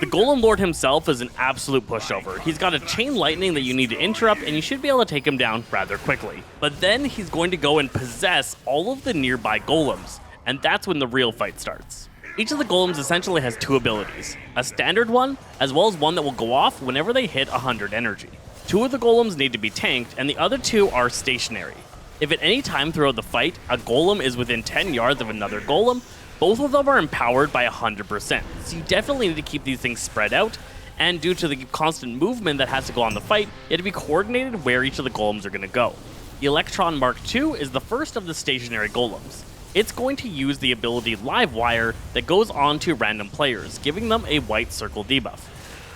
The Golem Lord himself is an absolute pushover. He's got a chain lightning that you need to interrupt, and you should be able to take him down rather quickly. But then he's going to go and possess all of the nearby golems, and that's when the real fight starts. Each of the golems essentially has two abilities, a standard one, as well as one that will go off whenever they hit 100 energy. Two of the golems need to be tanked, and the other two are stationary. If at any time throughout the fight, a golem is within 10 yards of another golem, both of them are empowered by 100%, so you definitely need to keep these things spread out, and due to the constant movement that has to go on the fight, you have to be coordinated where each of the golems are going to go. The Argelmach II is the first of the stationary golems. It's going to use the ability Live Wire that goes on to random players, giving them a white circle debuff.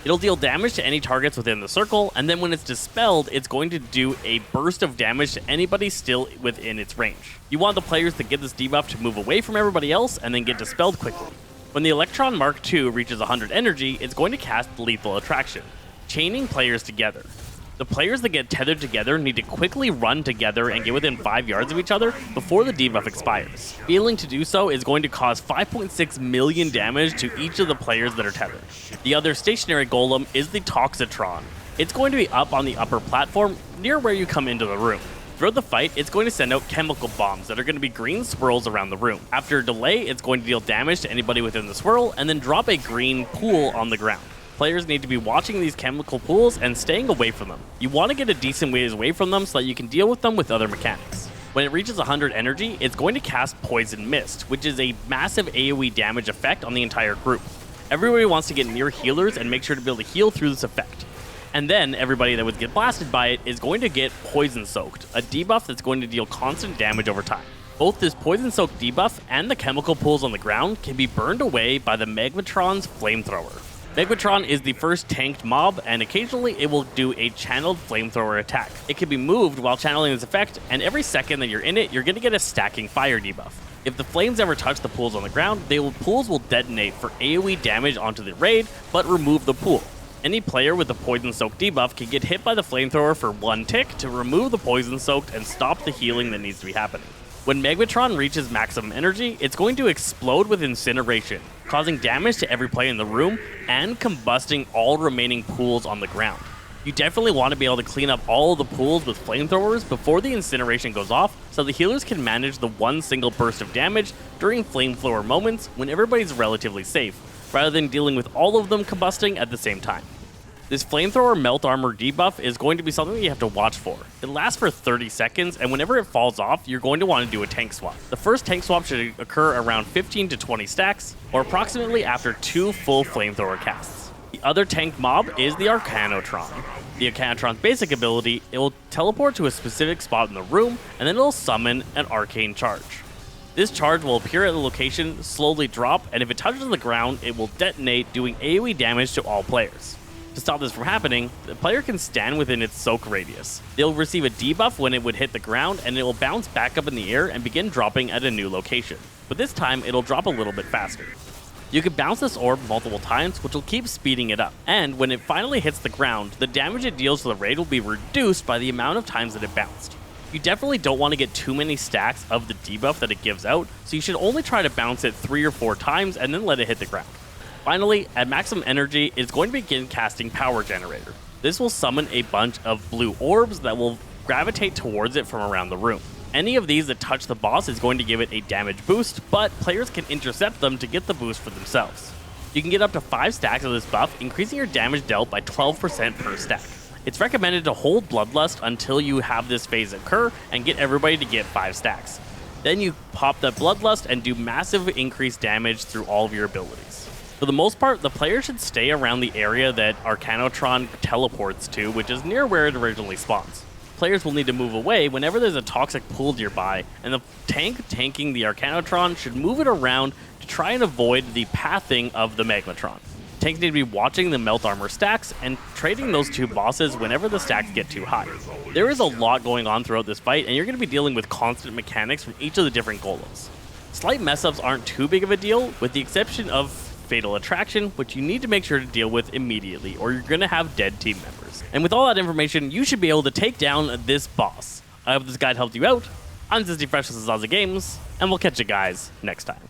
It'll deal damage to any targets within the circle, and then when it's dispelled, it's going to do a burst of damage to anybody still within its range. You want the players to get this debuff to move away from everybody else and then get dispelled quickly. When the Argelmach II reaches 100 energy, it's going to cast Lethal Attraction, chaining players together. The players that get tethered together need to quickly run together and get within 5 yards of each other before the debuff expires. Failing to do so is going to cause 5.6 million damage to each of the players that are tethered. The other stationary golem is the Toxitron. It's going to be up on the upper platform near where you come into the room. Throughout the fight, it's going to send out chemical bombs that are going to be green swirls around the room. After a delay, it's going to deal damage to anybody within the swirl and then drop a green pool on the ground. Players need to be watching these chemical pools and staying away from them. You want to get a decent ways away from them so that you can deal with them with other mechanics. When it reaches 100 energy, it's going to cast Poison Mist, which is a massive AoE damage effect on the entire group. Everybody wants to get near healers and make sure to be able to heal through this effect. And then everybody that would get blasted by it is going to get Poison Soaked, a debuff that's going to deal constant damage over time. Both this Poison Soaked debuff and the chemical pools on the ground can be burned away by the Magmatron's Flamethrower. Magmatron is the first tanked mob, and occasionally it will do a channeled flamethrower attack. It can be moved while channeling this effect, and every second that you're in it, you're going to get a stacking fire debuff. If the flames ever touch the pools on the ground, pools will detonate for AoE damage onto the raid, but remove the pool. Any player with the Poison Soaked debuff can get hit by the flamethrower for one tick to remove the Poison Soaked and stop the healing that needs to be happening. When Magmatron reaches maximum energy, it's going to explode with incineration, causing damage to every player in the room and combusting all remaining pools on the ground. You definitely want to be able to clean up all of the pools with flamethrowers before the incineration goes off, so the healers can manage the one single burst of damage during flamethrower moments when everybody's relatively safe, rather than dealing with all of them combusting at the same time. This Flamethrower Melt Armor debuff is going to be something that you have to watch for. It lasts for 30 seconds, and whenever it falls off, you're going to want to do a tank swap. The first tank swap should occur around 15 to 20 stacks, or approximately after 2 full Flamethrower casts. The other tanked mob is the Arcanotron. The Arcanotron's basic ability, it will teleport to a specific spot in the room, and then it'll summon an Arcane Charge. This charge will appear at the location, slowly drop, and if it touches the ground, it will detonate, doing AoE damage to all players. To stop this from happening, the player can stand within its soak radius. They'll receive a debuff when it would hit the ground, and it will bounce back up in the air and begin dropping at a new location. But this time, it'll drop a little bit faster. You can bounce this orb multiple times, which will keep speeding it up. And when it finally hits the ground, the damage it deals to the raid will be reduced by the amount of times that it bounced. You definitely don't want to get too many stacks of the debuff that it gives out, so you should only try to bounce it 3 or 4 times and then let it hit the ground. Finally, at maximum energy, it's going to begin casting Power Generator. This will summon a bunch of blue orbs that will gravitate towards it from around the room. Any of these that touch the boss is going to give it a damage boost, but players can intercept them to get the boost for themselves. You can get up to 5 stacks of this buff, increasing your damage dealt by 12% per stack. It's recommended to hold Bloodlust until you have this phase occur and get everybody to get 5 stacks. Then you pop that Bloodlust and do massive increased damage through all of your abilities. For the most part, the player should stay around the area that Arcanotron teleports to, which is near where it originally spawns. Players will need to move away whenever there's a toxic pool nearby, and the tank tanking the Arcanotron should move it around to try and avoid the pathing of the Magmatron. Tanks need to be watching the Melt Armor stacks and trading those 2 bosses whenever the stacks get too high. There is a lot going on throughout this fight, and you're going to be dealing with constant mechanics from each of the different golems. Slight mess-ups aren't too big of a deal, with the exception of Fatal Attraction, which you need to make sure to deal with immediately, or you're going to have dead team members. And with all that information, you should be able to take down this boss. I hope this guide helped you out. I'm Disney Fresh, this is Games, and we'll catch you guys next time.